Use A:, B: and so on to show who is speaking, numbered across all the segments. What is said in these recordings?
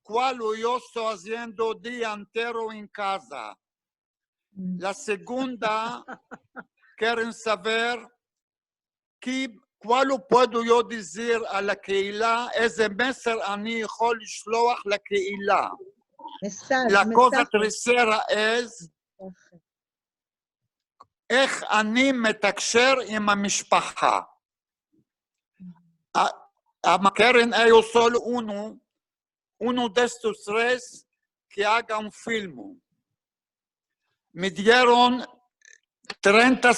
A: cual yo estoy haciendo día entero en casa. La segunda, quieren saber cuál puedo yo decir a la קהילה, איזה מסר אני יכול לשלוח לקהילה. La cosa tercera es, איך אני מתקשר עם המשפחה. Quieren ellos solo uno de estos tres que haga un film. Me dieron 30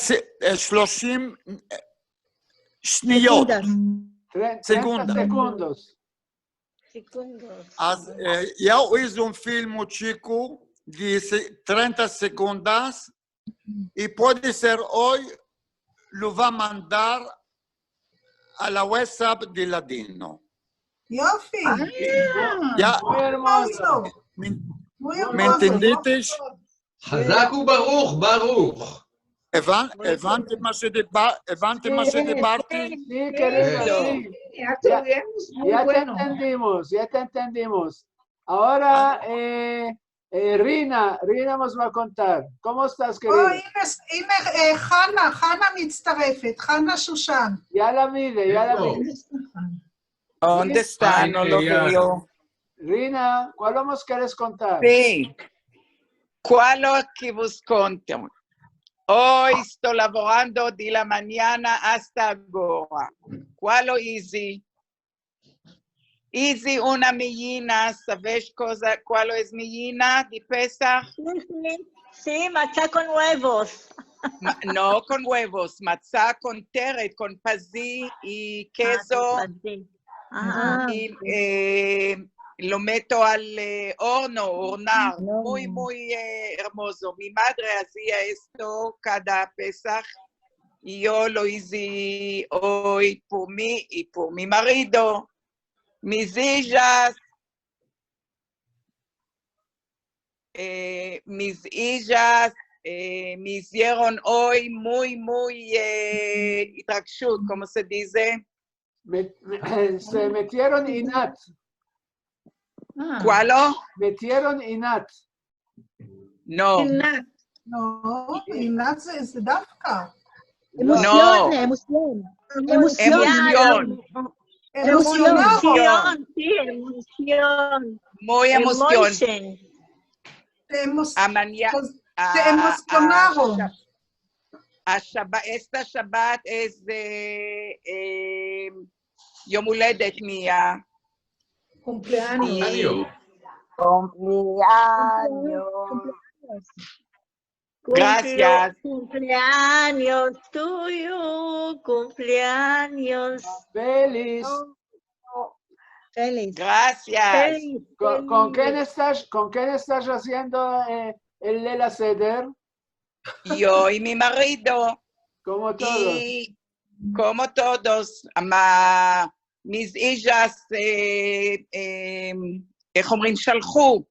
A: שניות.
B: 30 segundos.
A: Yo hice un film chico de 30 segundos y puede ser hoy, lo va a mandar a la WhatsApp de Ladino.
C: יופי.
A: Ya,
B: Muy hermoso.
A: ¿me entendiste?
D: חזק וברוך, ברוך.
A: הבנתם מה שדיברתי?
B: Sí, querido, sí.
E: Ya tuvimos muy
B: Ya te
E: bueno.
B: entendimos, ya te entendimos. Ahora, Rina nos va a contar. ¿Cómo estás, querida?
C: הנה חנה מצטרפת, חנה שושן.
B: Ya la mire, ya la mire.
F: ¿Dónde está? No lo veo.
B: Rina, ¿cuál nos quieres contar?
F: Sí. ¿Cuál que vos conto? Hoy estoy laborando de la mañana hasta ahora. ¿Cuál lo hice? Hice una millina, ¿sabes cuál es millina de Pesach?
G: Sí, matzá con huevos.
F: No con huevos, matzá con teret, con pazí y queso. Y lo meto al hornar, muy hermoso. Mi madre hacía esto cada Pesach y yo lo hice hoy por mí y por mi marido. Mis hijas me hicieron hoy muy התרגשות, ¿cómo se dice?
B: Se metieron inat.
F: ¿Cuál?
B: Metieron inat.
F: No.
C: לא, עינת זה דווקא.
F: No.
G: Emoción.
C: אמוציונרו.
G: Sí, emoción.
F: Muy emoción.
C: זה אמוציונרו.
F: Esta Shabbat es יום הולדת מיה.
E: Cumpleaños.
F: Gracias.
G: Cumpleaños tuyo, cumpleaños.
B: Feliz.
G: Feliz.
F: Gracias.
B: ¿Con quién estás haciendo el Lela Seder?
F: Yo y mi marido.
B: Como todos.
F: Y como todos, mis hijas, איך אומרים, שלחו.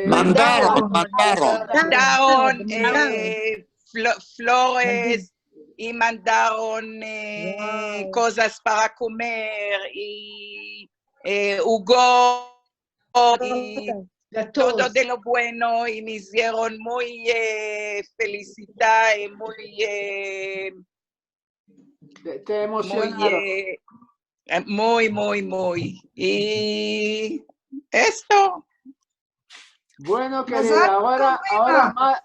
A: Mandaron.
F: Mandaron flores y mandaron cosas para comer y jugo y todo de lo bueno y me hicieron muy felicidad y
B: Te emocionaron.
F: muy. Y esto.
B: Bueno, querida, ahora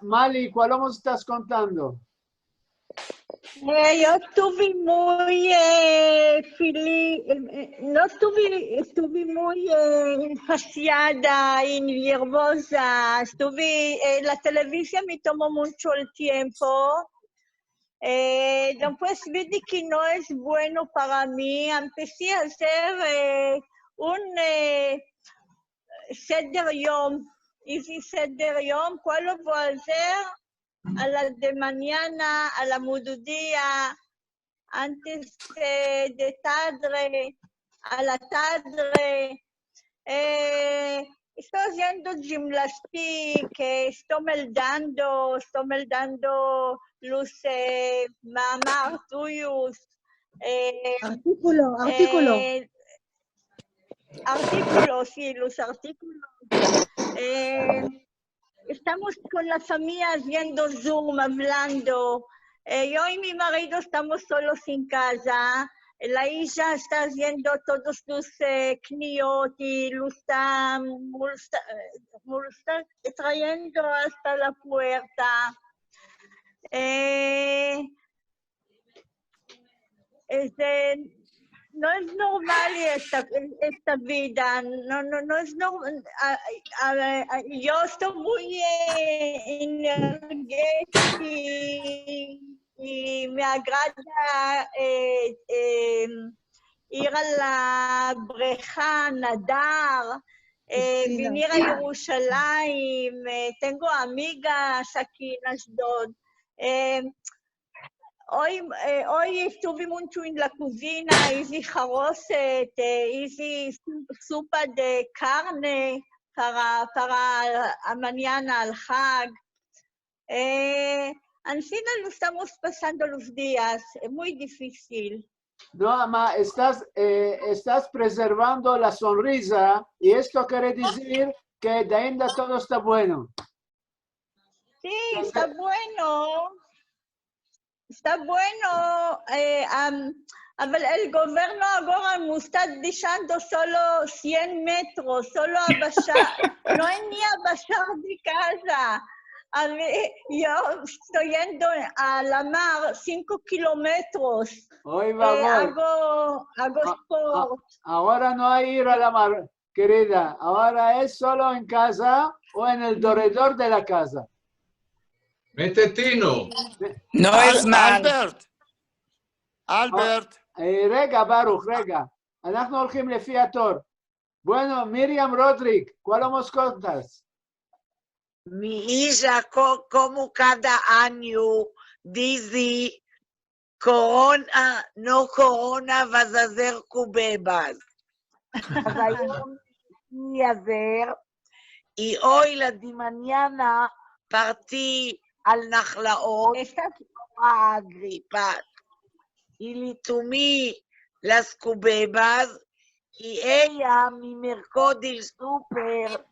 B: Mali, ¿cuál nos estás contando?
G: Yo estuve muy feliz, no estuve muy fastidiada y nerviosa. La televisión me tomó mucho el tiempo. Después vi que no es bueno para mí. Empecé a hacer un Seder Yom. Hice Seder Yom. ¿Cuál lo voy a hacer? A las de mañana, a la mediodía, antes de tarde, a la tarde. Estoy haciendo gimnástica, estoy meldando los mamás tuyos.
H: Artículo.
G: artículos, sí, los artículos. Estamos con la familia haciendo Zoom, hablando. Yo y mi marido estamos solos en casa. La hija está haciendo todos los kniot y lo está trayendo hasta la puerta. No es normal esta vida, no es normal. Yo estoy muy energética y me agrada ir a la breja, nadar, venir a Jerusalén, tengo amigas aquí en Ashdod. Hoy estuve mucho en la cocina, hice jarosset, hice sopa de carne para mañana al Hag. Así lo estamos pasando los días, es muy difícil.
B: No, ama, estás preservando la sonrisa y esto quiere decir que de ainda todo está bueno.
G: Sí, está bueno. Está bueno, pero el gobierno ahora nos está dejando solo 100 metros, solo a bajar, no hay ni a bajar de casa. Yo estoy yendo a la mar 5 kilómetros.
B: Hoy vamos.
G: Hago sport.
B: Ahora no hay ir a la mar, querida. Ahora es solo en casa o en el alrededor de la casa.
D: מטטינו.
F: No es mal.
A: אלברט,
B: רגע, ברוך, רגע. אנחנו הולכים לפי התור. Bueno, Miriam Rodrick, ¿cuál nos contas?
E: Mi hija, como cada año, dice, corona, no corona, vas a hacer cubebas. אז היום אני אעזר, y hoy la de mañana partí al Nahlaot, a Agripa, y le tomé las cubebas, y ella me mercó del súper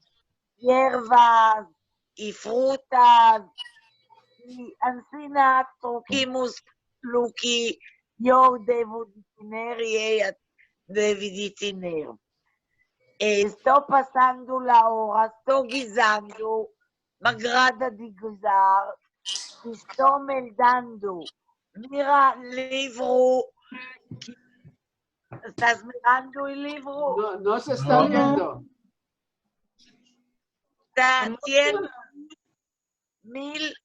E: hierbas y frutas, y encima trajimos lo que yo debo de tener y ella debe de tener. Estoy pasando la hora, estoy guisando, me agrada de guisar, estoy meldando. Mira el libro. ¿Estás mirando el libro?
B: No se está viendo.
E: Tiene 1000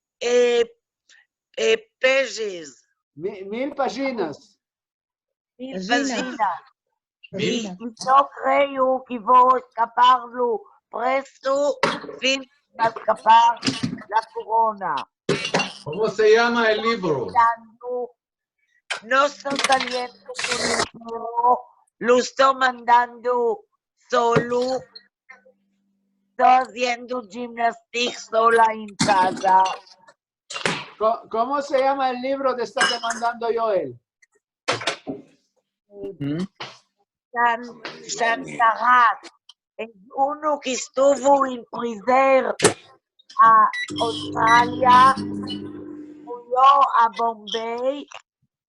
E: pages.
B: 1000 páginas.
E: 1000 páginas. Y yo creo que voy a escaparlo presto sin escapar la corona.
D: ¿Cómo se llama el libro?
E: No estoy saliendo con el libro, lo estoy mandando solo. Estoy haciendo gimnastics sola en casa.
B: ¿Cómo se llama el libro que está demandando Joel?
E: Shantarat. Es uno que estuvo en prisión a Australia, huyó a Bombay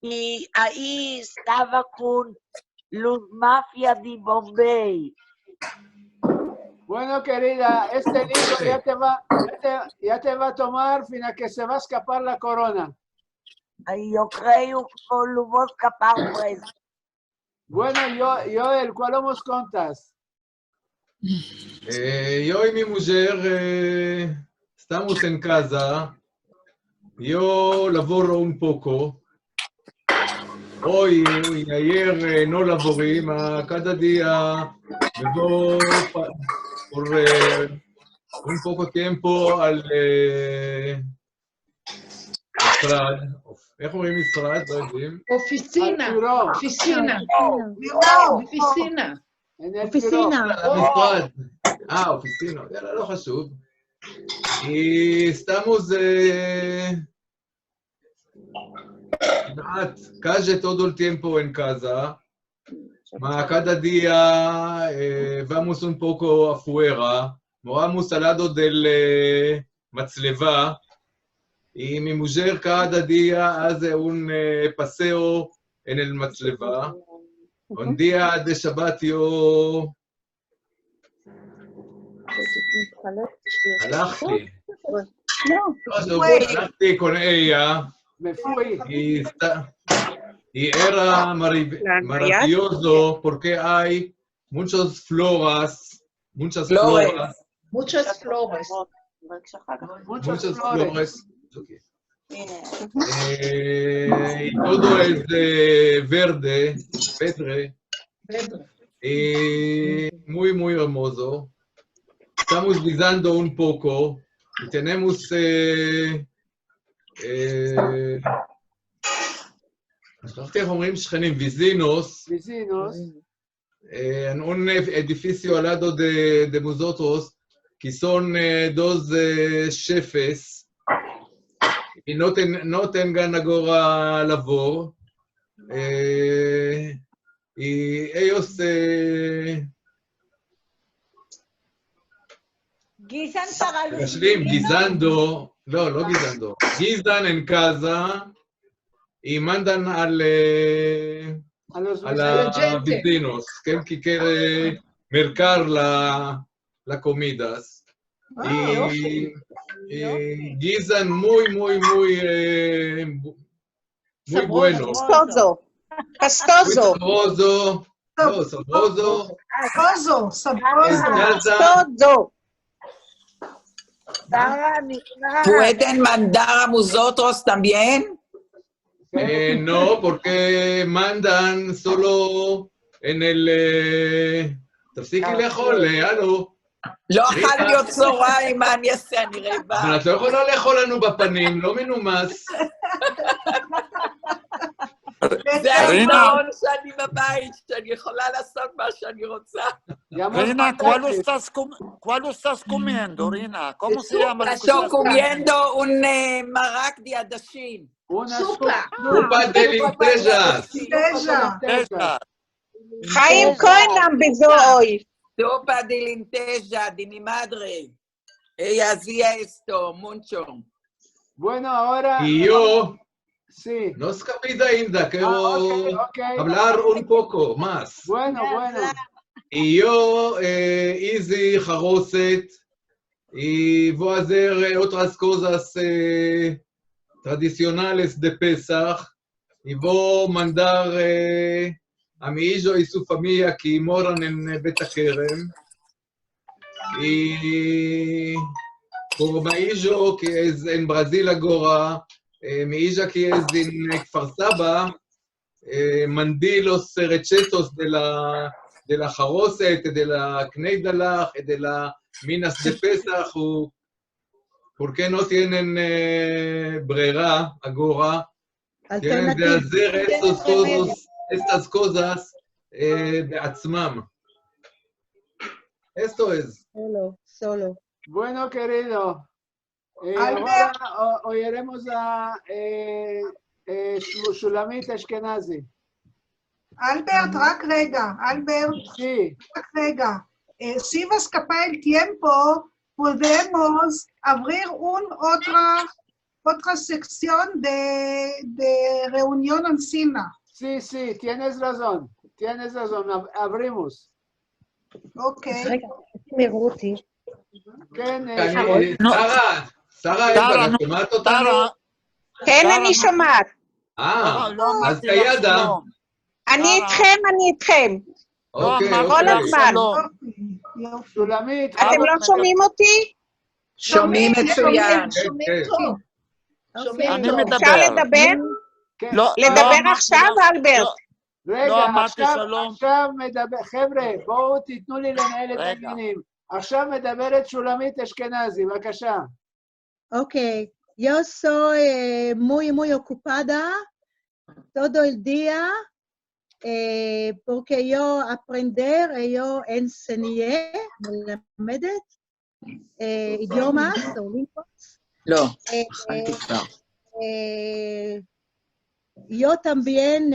E: y ahí estaba con los mafias de Bombay.
B: Bueno, querida, este libro ya te va a tomar fin a que se va a escapar la corona.
E: Yo creo que lo voy a escapar pues.
B: Bueno, Joel, ¿cuál nos contas?
D: Yo y mi mujer estamos en casa. Yo laboro un poco. Hoy y ayer no laboré, cada día me voy por un poco tiempo al משרד. איך אומרים משרד? לא יודעים.
H: אופיסינה. אופיסינה. אופיסינה.
B: אופיסינה.
D: משרד. אופיסינה. יאללה, לא חשוב. Estamos casi todo el tiempo en casa. Ma cada día vamos un poco afuera, vamos al lado del Matzleva, y mi mujer cada día hace un paseo en el Matzleva. Un día de Shabbat yo הלכתי con ella y era maravilloso porque hay muchas flores.
H: Muchas flores.
D: Y todo es verde, y muy, muy hermoso. Estamos visando un poco y tenemos איך אומרים שכנים? vizinos, en un edificio al lado de nosotros, que son dos jefes, y no tengan ahora labor, y ellos
G: Guisan para los
D: משלים, guisando, לא guisando, guisan en casa, y mandan a los vecinos, que quiere mercar las comidas. Y guisan muy bueno.
F: Castoso.
D: Sabroso. No, sabroso.
F: Castoso.
I: ¿Pueden mandar a nosotros también?
D: No, porque mandan solo en el... תפסיקי לאכול, הלו.
I: לא אכלתי עוד צהריים, מה אני אעשה? אני רעבה.
D: אבל את לא יכולה לאכול לנו בפנים, לא מנומס.
I: זה היתרון שאני בבית, שאני יכולה לעשות מה שאני רוצה.
A: Rina, ¿cuál estás comiendo, Rina? ¿Cómo se llama?
I: Estoy comiendo un marac de עדשים.
D: Sopa de lentejas.
F: חיים כהן empezó hoy.
I: Sopa de lenteja de mi madre. Ella hacía esto mucho.
B: Bueno, ahora...
D: Y yo...
B: Sí.
D: No escapé ainda, quiero hablar un poco más.
B: Bueno.
D: Y yo hice jaroset y voy a hacer otras cosas tradicionales de Pesach y voy a mandar a mi hijo y su familia que moran en Bet Hakerem. Y por mi hijo que es en Brasil ahora, mi hija que es en Kfar Saba, mandé los recetos de la jaroset, de la kneidalach, de la minas de Pesach, porque no tienen brera ahora, tienen de hacer estas cosas de Atzmam. Esto es.
J: Solo.
B: Bueno, querido. Ahora oiremos a Shulamit Ashkenazi.
C: Albert, רק רגע,
B: Sí.
C: רק רגע. Si vas a escapar el tiempo, podemos abrir otra sección de reunión encima.
B: Sí, tienes razón, abrimos.
C: Ok.
D: שרה, את שומעת אותנו?
F: כן, אני שומעת.
D: אז כידה.
F: אני איתכם.
D: אוקיי.
F: כל הזמן.
B: שולמית.
F: אתם לא שומעים אותי?
I: שומעים מצוין.
F: אפשר לדבר? לדבר עכשיו, אלברט?
B: רגע, עכשיו מדבר, חבר'ה, בואו תיתנו לי לנהל את העניינים. עכשיו מדברת שולמית אשכנזי, בבקשה.
J: Ok, yo soy muy ocupada todo el día porque yo yo enseñé, מלמדת, idiomas o lenguas.
I: לא,
J: yo también,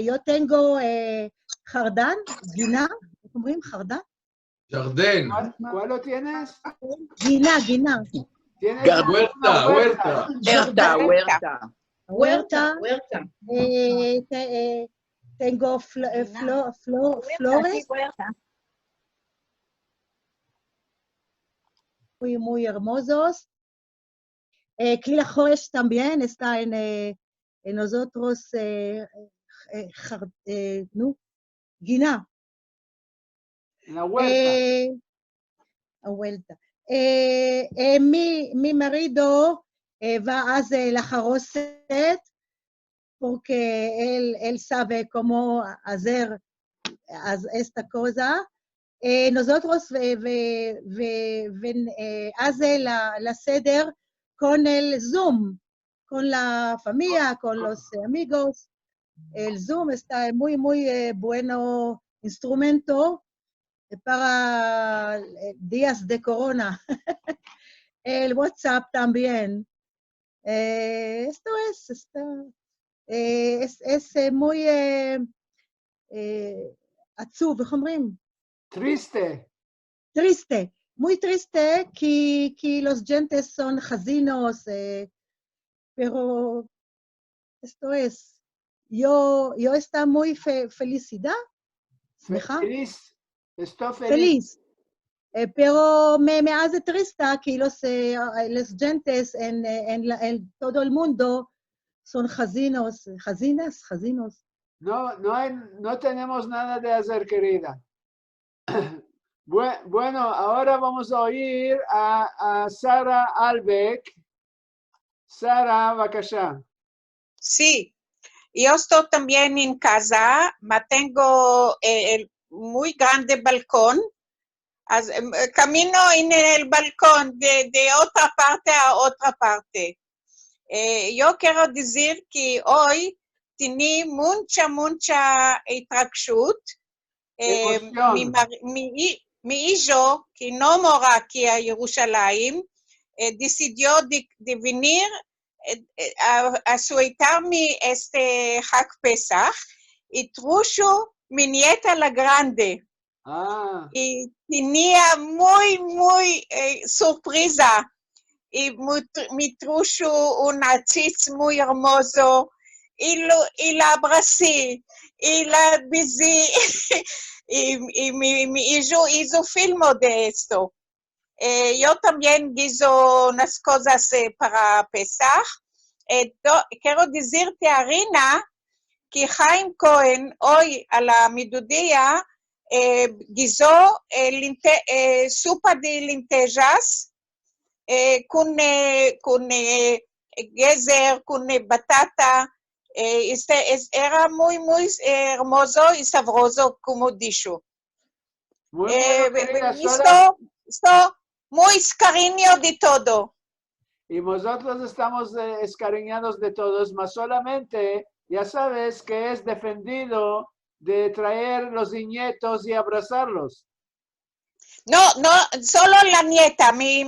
J: yo tengo jardán, גינה, איך אומרים? jardán?
D: ג'רדן.
B: ¿Cuál lo tienes?
J: גינה.
B: Tienes
D: Huerta, huerta.
J: Huerta. Tengo flores muy hermosos. Clila Joesh también está en nosotros, גינה.
B: En la huerta.
J: vuelta. Mi marido va a la jarosset porque él sabe cómo hacer esta cosa. Nosotros hace la seder con el Zoom, con la familia, con los amigos. El Zoom está muy bueno instrumento para días de corona. El WhatsApp también. Esto es muy עצוב, איך אומרים?
B: Triste.
J: Triste, muy triste que los gentes son casinos, pero esto es, yo está muy felicidad,
B: Feliz. Estoy feliz.
J: feliz. Pero me hace triste que los gentes en todo el mundo son casinos.
B: No tenemos nada de hacer, querida. Bueno, ahora vamos a oír a Sara Albeck. Sara, bacasha.
F: Sí, yo estoy también en casa, tengo el muy grande balcón. Camino en el balcón de otra parte a otra parte. Yo quiero decir que hoy tenía mucha התרגשות. mi hijo, que no mora aquí a Jerusalén, decidió de venir a sujetarme este Hag Pesach y trajo mi nieta la grande. Y tenía muy sorpresa. Y me trajo un atzitz muy hermoso. Y la abracé. Y la besé. y mi hijo hizo filmo de esto. Yo también hizo unas cosas para Pesach. Quiero decirte, Arina, que Chaim Cohen hoy a la mediodía guisó sopa de lentejas con gezer, con batata. Era muy hermoso y sabroso, como dicho. Esto muy cariño de todo.
B: Y nosotros estamos escariñados de todos, mas solamente, ya sabes que es defendido de traer los nietos y abrazarlos.
F: No, solo la nieta. A mi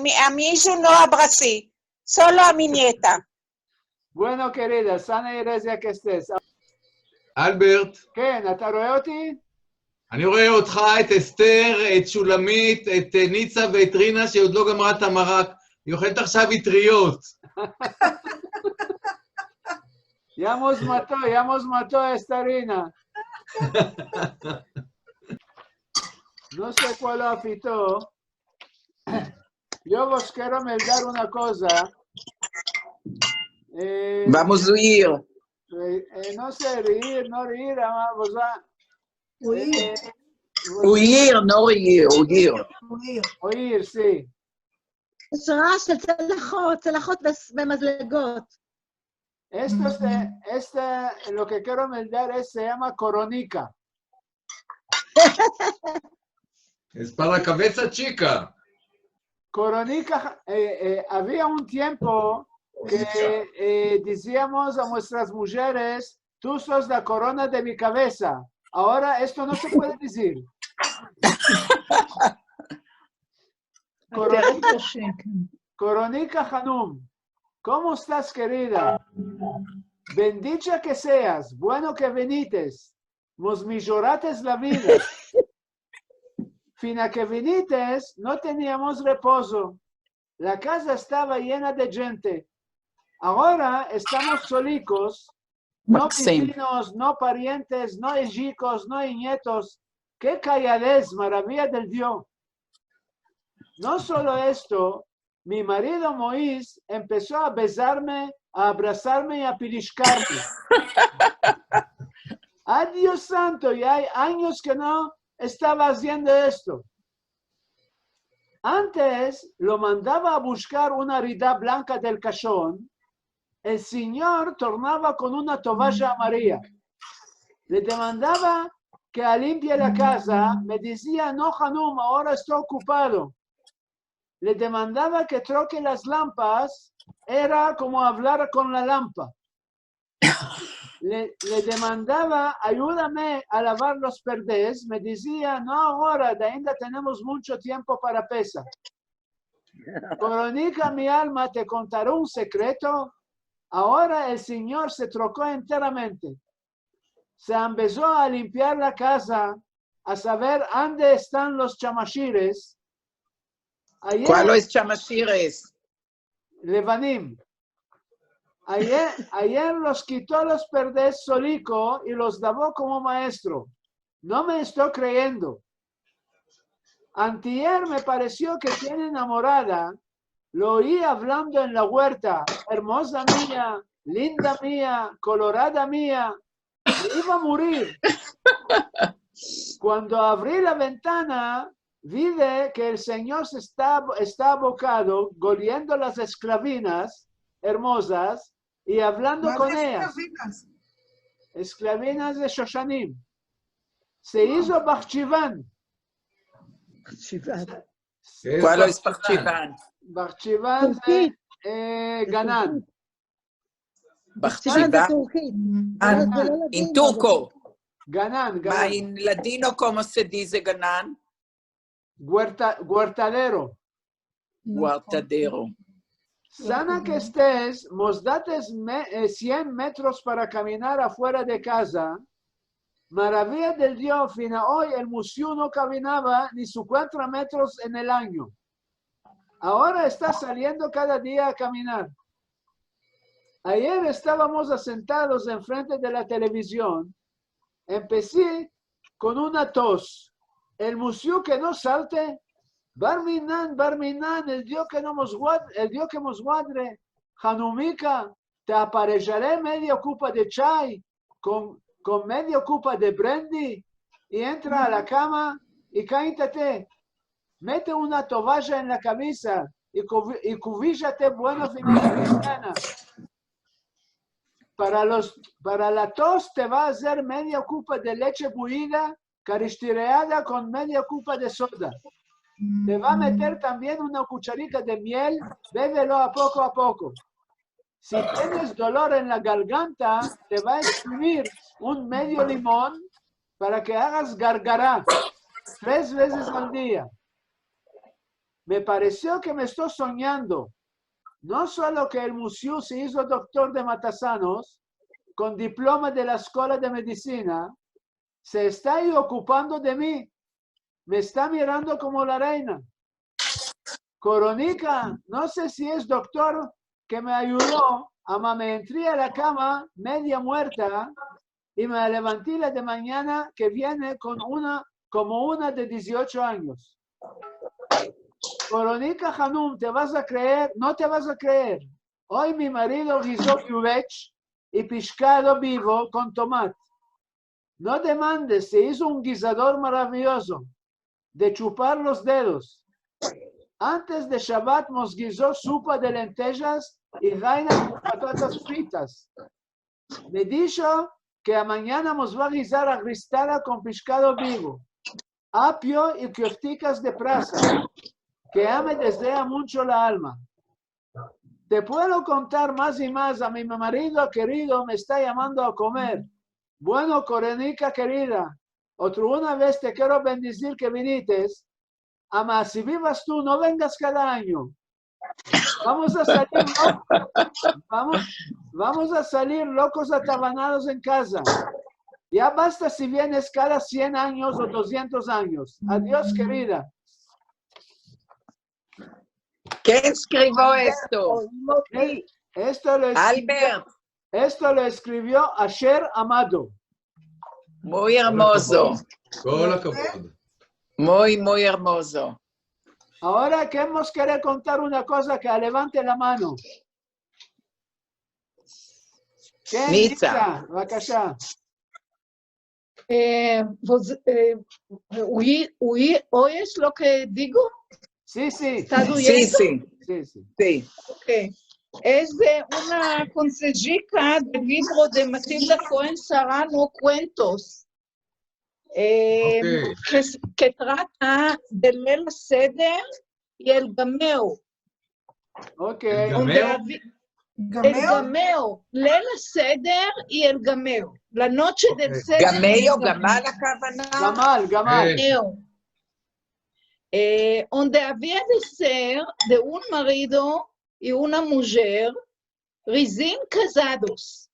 F: hijo no abracé, solo a mi nieta.
B: Bueno, querida, sana y rezia que estés.
D: אלברט.
B: כן, אתה רואה אותי?
D: אני רואה אותך, את אסתר, את שולמית, את ניצה ואת רינה, שעוד לא גמרה את המרק. היא אוכלת עכשיו אטריות.
B: Ya nos mató a esta Rina. No sé cuál lo afitó. Yo os quiero dar una cosa.
I: Vamos a ir.
B: No sé, reír, no reír, vos va.
I: Huir, no reír, huir.
B: Oír, sí.
J: יש רעש של צלחות במזלגות.
B: Lo que quiero dar se llama coronica.
D: Es para la cabeza chica.
B: Coronica, había un tiempo que decíamos a nuestras mujeres, tú sos la corona de mi cabeza. Ahora esto no se puede decir. Coronica Hanum, ¿cómo estás, querida? bendicha que seas, bueno que venites, nos millorates la vida. Fina que venites, no teníamos reposo. La casa estaba llena de gente. Ahora estamos solicos, no vecinos, no parientes, no hijos, no nietos. ¡Qué calladez, maravilla del Dios! No solo esto, mi marido Moisés empezó a besarme, a abrazarme y a pellizcarme. ¡Ay, Dios santo! Y hay años que no estaba haciendo esto. Antes lo mandaba a buscar una rida blanca del cajón. El señor tornaba con una toalla amarilla. Le demandaba que limpie la casa. Me decía, no, Hanum, ahora estoy ocupado. Le demandaba que troque las lámparas. Era como hablar con la lámpara. Le demandaba, ayúdame a lavar los perdes. Me decía, no ahora, de ainda tenemos mucho tiempo para pesar. Coronica mi alma, te contaré un secreto. Ahora el Señor se trocó enteramente. Se empezó a limpiar la casa, a saber dónde están los chamashires.
I: ¿Cuáles chamashires?
B: Levanim. Ayer los quitó los perdes solico y los lavó como maestro. No me estoy creyendo. Antier me pareció que tiene enamorada. Lo oí hablando en la huerta. Hermosa mía, linda mía, colorada mía. Me iba a morir. Cuando abrí la ventana, vi que el Señor está abocado, goliendo las esclavinas hermosas y hablando con ellas. Esclavinas de Shoshanim. Se hizo Bachiván.
I: ¿Cuál es Bachiván?
B: Bachiván de Ganán.
I: Bachiván en turco.
B: Ganán.
I: En latino, ¿cómo se dice Ganán?
B: Huertadero.
I: Huertadero.
B: Sana que estés, nos dates 100 metros para caminar afuera de casa. Maravilla del Dios, fina hoy el museo no caminaba ni 50 metros en el año. Ahora está saliendo cada día a caminar. Ayer estábamos sentados enfrente de la televisión. Empecé con una tos. El museo que no salte. Barminan, el Dios que nos guarde, Hanumika, te aparejaré media copa de chai con media copa de brandy y entra a la cama y cállate. Mete una toalla en la cabeza y cubíllate buena fin de mañana. Para la tos te va a hacer media copa de leche bullida, caristireada con media copa de soda. Te va a meter también una cucharita de miel, bébelo a poco. Si tienes dolor en la garganta, te va a exprimir un medio limón para que hagas gargará 3 veces al día. Me pareció que me estoy soñando. No solo que el museo se hizo doctor de matasanos, con diploma de la escuela de medicina, se está ahí ocupando de mí. Me está mirando como la reina. Coronica, no sé si es doctor que me ayudó, me entré a la cama media muerta y me levanté de mañana que viene como una de 18 años. Coronica Hanum, ¿te vas a creer? No te vas a creer. Hoy mi marido guisó yuvech y pescado vivo con tomate. No demandes, se hizo un guisador maravilloso de chupar los dedos. Antes de Shabbat nos guisó sopa de lentejas y reinas con patatas fritas. Me dijo que a mañana nos va a guisar a cristal con pescado vivo, apio y kofticas de prasa, que me desea mucho la alma. Te puedo contar más y más. A mi marido querido me está llamando a comer. Bueno, Coronica querida, una vez te quiero bendecir que vinites. Ama, si vivas tú, no vengas cada año. Vamos a salir vamos a salir locos atabanados en casa. Ya basta si vienes cada 100 años o 200 años. Adiós, querida.
F: ¿Quién escribió esto? Albert.
B: Esto lo escribió Asher Amado.
F: Muy hermoso.
D: כל הכבוד.
F: Muy, muy hermoso.
B: Ahora queremos querer contar una cosa que levante la mano. ¿Qué
F: Nitza.
B: בבקשה.
H: ¿Hoy es lo que digo?
B: Sí, sí.
H: ¿Estás
F: Sí,
H: oyendo?
F: sí,
B: Sí, sí.
F: sí.
H: Ok. Es de una consejica del libro de Matilda Cohen Serrano, Cuentos, que trata de Leil Seder y el Gameo.
B: Ok.
H: El Gameo, Leil Seder y el Gameo. La noche del Seder.
F: Gameo, Gamal הכוונה?
B: גמל, גמל.
H: Donde había de ser de un marido y una mujer recién casados.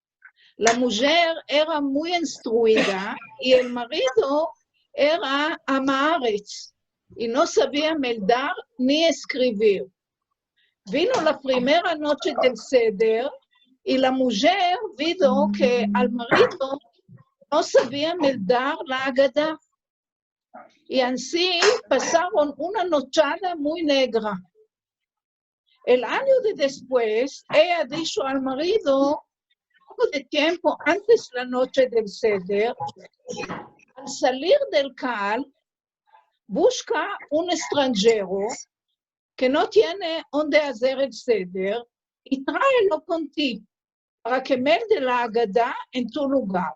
H: La mujer era muy instruida y el marido era amaretz y no sabía meldar ni escribir. Vino la primera noche del Seder y la mujer vio que al marido no sabía meldar la Haggadah. Y así pasaron una nochada muy negra. El año de después, ella dijo al marido, poco de tiempo antes la noche del Seder, al salir del Cal, busca un extranjero que no tiene donde hacer el Seder y tráelo contigo para que melde la Haggadah en tu lugar.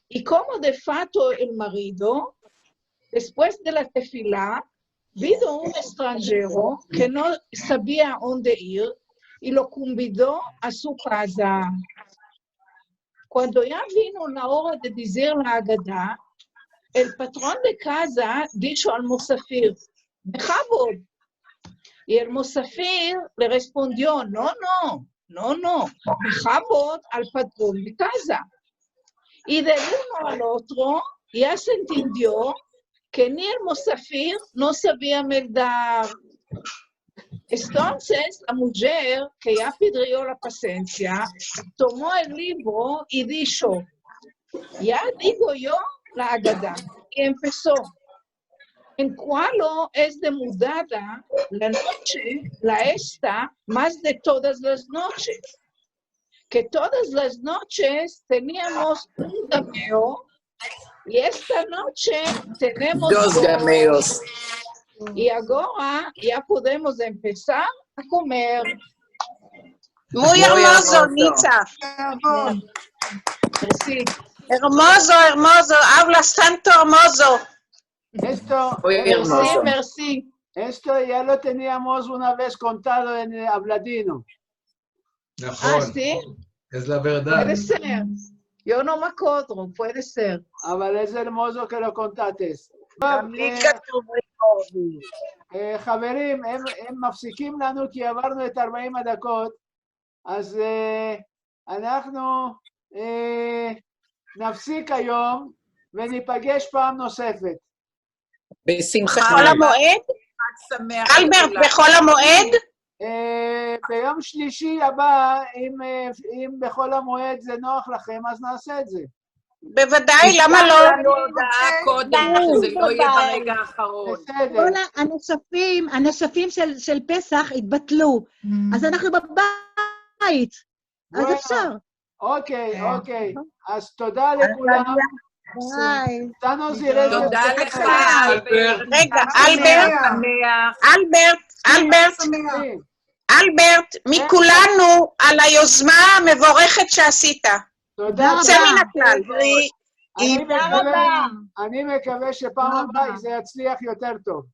H: Y como de fato el marido, después de la tefilá, vino un extranjero que no sabía dónde ir y lo convidó a su casa. Cuando ya vino la hora de decir la Haggadah, el patrón de casa dijo al musafir, "Bechavod". Y el musafir le respondió, no, bechavod al patrón de casa. Y de uno al otro ya se entendió que ni el musafir no sabía meldar. Entonces, la mujer, que ya pidió la paciencia, tomó el libro y dijo, ya digo yo la Haggadah. Y empezó, en cuál es de mudada la noche, la esta, más de todas las noches. Que todas las noches teníamos un gameo, y esta noche tenemos
F: dos gameos.
H: Y ahora ya podemos empezar a comer.
K: Muy hermoso, Nitza.
H: Sí.
K: Hermoso, hablas tanto hermoso.
B: Esto,
H: Merci.
B: Esto ya lo teníamos una vez contado en Habladino.
H: ¿Sí?
D: Es la verdad.
H: Puede ser. Yo no me acuerdo, puede ser.
B: אבל es hermoso que lo contates. חברים, הם מפסיקים לנו כי עברנו את 40 הדקות, אז אנחנו נפסיק היום וניפגש פעם נוספת.
F: בשמחה.
K: בחול המועד? אלברט, בחול המועד?
B: ביום שלישי הבא, אם בחול המועד זה נוח לכם, אז נעשה את זה.
K: בוודאי, למה לא?
F: הודעה קודם, שזה לא יהיה ברגע האחרון.
J: כל הנוספים של פסח התבטלו, אז אנחנו בבית, אז אפשר.
B: אוקיי. אז תודה לכולם.
F: תודה לך,
K: רגע, אלברט, מכולנו על היוזמה המבורכת שעשית.
B: תודה.
K: יוצא מן הכלל.
B: אני מקווה שפעם הבאה זה יצליח יותר טוב.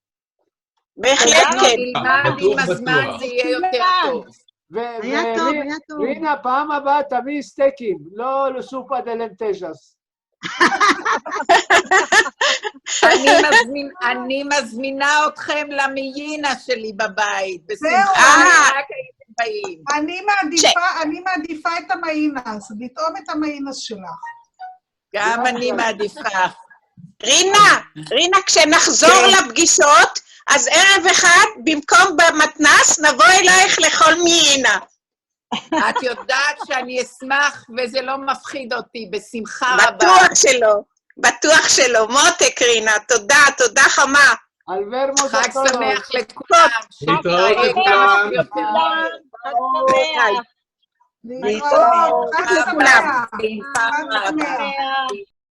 K: בהחלט כן.
F: עם הזמן זה יהיה יותר טוב.
B: ורינה, פעם הבאה תביא סטייקים, לא לסופה דה לנטז'ס.
I: אני מזמינה אתכם למיינה שלי בבית, בשמחה, רק הייתם באים.
C: אני מעדיפה את המאינס, לטעום את המאינס שלך.
I: גם אני מעדיפה.
K: רינה, כשנחזור לפגישות, אז ערב אחד, במקום במתנס, נבוא אלייך לכל מיינה.
I: את יודעת שאני אשמח, וזה לא מפחיד אותי, בשמחה רבה.
K: בטוח שלא. מותק, רינה, תודה חמה.
I: חג שמח לכולם.
D: להתראות לכולם.
C: להתראות. חג שמח.